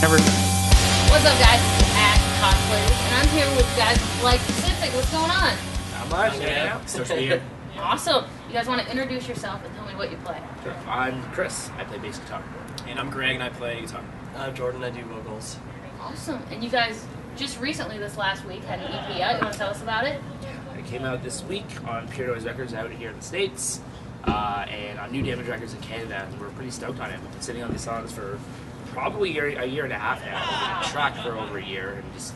Never. What's up, guys? It's at Cosplayers, and I'm here with guys from Flight Pacific. What's going on? Not much. Yeah. Start to be here. Awesome. You guys want to introduce yourself and tell me what you play? Sure. I'm Chris. I play bass guitar. And I'm Greg, and I play guitar. I'm Jordan. I do vocals. Awesome. And you guys just recently, this last week, had an EP out. You want to tell us about it? It came out this week on Pure Noise Records out here in the States, and on New Damage Records in Canada. And we're pretty stoked on it. We've been sitting on these songs for probably a year and a half now. We've been tracked for over a year, and just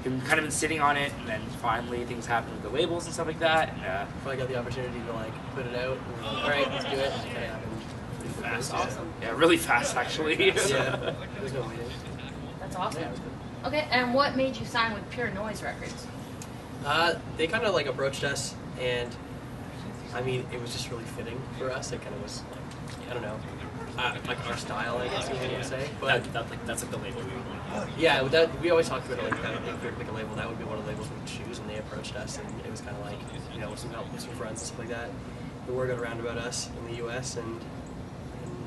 kind of been sitting on it. And then finally things happened with the labels and stuff like that. And, Finally got the opportunity to like put it out. And we're like, all right, let's do it. And it kind of happened. fast. Awesome. Yeah, really fast actually. Yeah. There's no meeting. That's awesome. Yeah, it was good. Okay, and what made you sign with Pure Noise Records? They kind of like approached us, and I mean, it was just really fitting for us. It kind of was like, I don't know, like our style, I guess you would say. But That's like the label we would want. yeah, we always talked about it like that. If we pick a label, that would be one of the labels we'd choose. And they approached us, and it was kind of like, you know, with some help with some friends and stuff like that. The word got around about us in the U.S. and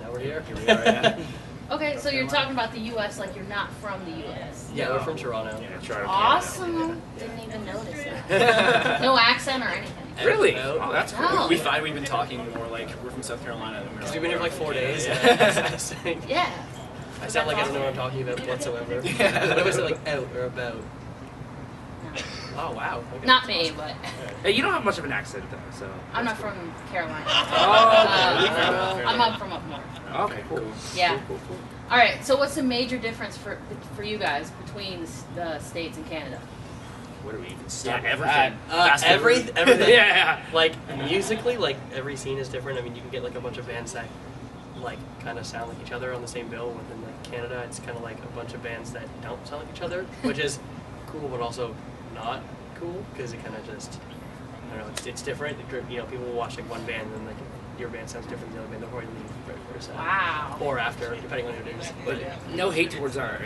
now we're here. Here we are, yeah. Okay, so you're talking about the U.S. like you're not from the U.S. Yeah, we're from Toronto. Yeah, Toronto, Awesome. Didn't even notice it. No accent or anything. Canada. Really? No. Oh, that's cool. No. We find we've been talking more like we're from South Carolina. And we're Because like, we've been here for like 4 days. Yeah. Yeah. I sound like I don't know what I'm talking about whatsoever. What if I say like out or about? No. Oh wow. Okay. Not me, but Hey, you don't have much of an accent though, so. I'm not from Carolina. Oh, I'm up from up north. okay, cool. Yeah. Cool. All right. So what's the major difference for you guys between the States and Canada? What are we even Yeah, start everything. Everything. Yeah. Like musically, like every scene is different. I mean, you can get like a bunch of bands that like kind of sound like each other on the same bill. Within like Canada, it's kind of like a bunch of bands that don't sound like each other, which is cool, but also not cool because it kind of just I don't know. It's different. You know, people will watch like one band and then like your band sounds different than the other band. They'll probably leave right first. Wow. Or after, depending on who it is. But No hate towards our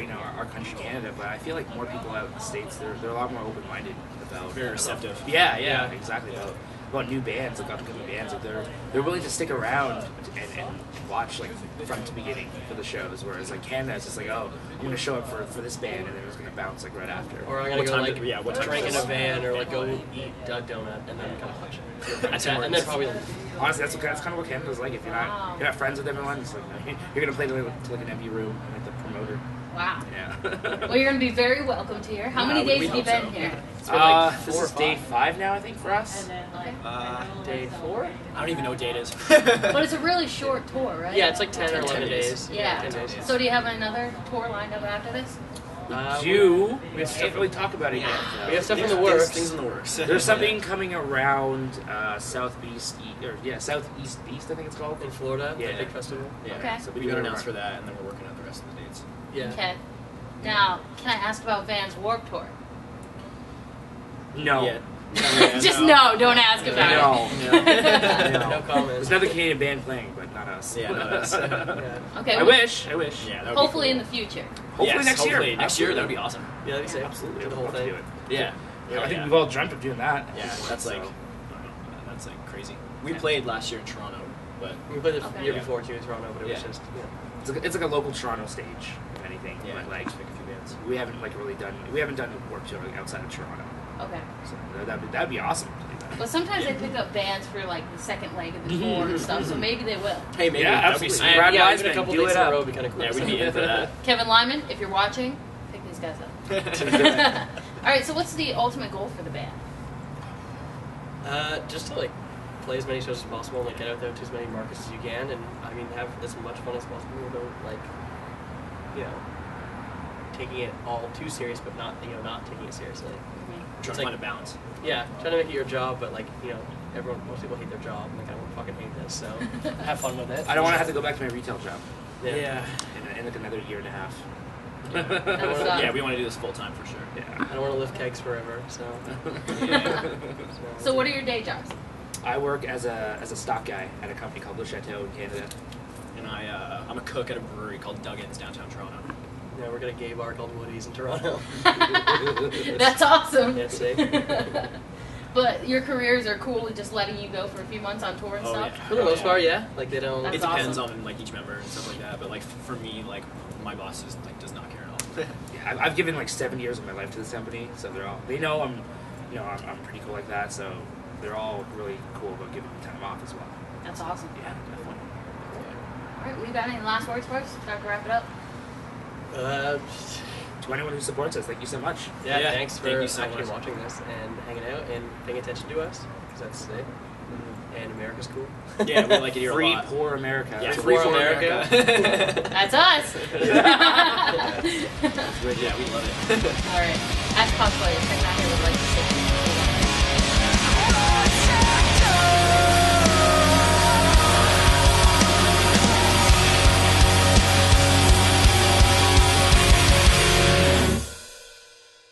country, Canada, but I feel like more people out in the States, they're a lot more open-minded about. Very receptive. Yeah, exactly. About new bands, like upcoming bands, like they're willing to stick around and watch like from the beginning for the shows. Whereas like Canada, it's just like, oh, I'm gonna show up for this band, and then it's gonna bounce like right after. or I'm gonna What go time like did- yeah, what time drink in was a it? van or like go eat a donut and then kind of punch it. And then probably Honestly, that's kind of what Canada's like. If you're not friends with everyone, it's like you're gonna play to like an empty room, like the promoter. Wow. Yeah. Well, you're going to be very welcomed here. How many days have you been here? it's been like 4 this or is day 5. 5 now, I think, for us. Day 4? I don't even know what date it is. But it's a really short tour, right? Yeah, it's like 10 or 10 11 days. days. Yeah. 10 days. So do you have another tour lined up after this? We can't really talk about it yet. though. We have stuff in the works. Things in the works. There's something coming around southeast beast, I think it's called. In Florida, Yeah. the big festival. Yeah. Okay. So we got announced for that, and then we're working out the rest of the dates. Yeah. Okay. Now, can I ask about Van's Warped Tour? No. Yeah. Just no, don't ask about No. it. No. No There's comment. another Canadian band playing, but not us. Yeah, not us. Yeah. Okay. I well, wish. Yeah, that would hopefully be in cool. the future. Hopefully Yes, next year. hopefully next year, that would be awesome. Yeah, that'd be sick. Absolutely. Do the I'd whole love to thing. do it. Yeah. Yeah, I think Yeah. we've all dreamt of doing that. Yeah, that's like So, that's like crazy. We played last year in Toronto, but We played the Okay. year Yeah. before too in Toronto, but it was Yeah. just it's like a local Toronto stage, if anything. yeah, But like just pick a few bands. we haven't done work tour outside of Toronto. Okay. So that'd be awesome to do that. But sometimes they pick up bands for like the second leg of the tour and stuff, so maybe they will. Hey, maybe Yeah, that'd be absolutely. sick. Brad Yeah, Wiseman, even a couple do dates it in a up. row would be kind of cool. Yeah, we'd be in for that. Kevin Lyman, if you're watching, pick these guys up. All right, so what's the ultimate goal for the band? Just to like play as many shows as possible and like get out there to as many markets as you can, and I mean have as much fun as possible without like taking it all too serious, but not taking it seriously. Trying to find a balance. Yeah, trying to make it your job, but like most people hate their job, and like I don't fucking hate this, so have fun with it. I don't want to have to go back to my retail job Yeah. in like another year and a half. That sucks. Yeah, we want to do this full time for sure. Yeah. I don't want to lift kegs forever, so. So what are your day jobs? I work as a stock guy at a company called Le Chateau in Canada. And I'm a cook at a brewery called Duggan's downtown Toronto. Yeah, we're at a gay bar called Woody's in Toronto. That's awesome. Yeah, sick. But your careers are cool with just letting you go for a few months on tour and Oh, stuff? yeah. For the most part, yeah. Like they don't. That's It depends awesome. on like each member and stuff like that. But like for me, like my boss just like does not care at all. Yeah, I've given like 7 years of my life to this company, so they know I'm pretty cool like that. So they're all really cool about giving me time off as well. That's awesome. Yeah, definitely. All right, we got any last words for us? Time to wrap it up. To anyone who supports us, thank you so much. Yeah, thanks for thank you so actually much. watching this and hanging out and paying attention to us, because that's it. And America's cool. Yeah, we like it here Free a lot. poor America. Yeah, That's free what for we want. America. That's us. Yeah, we love it. All right, as cosplayers, check that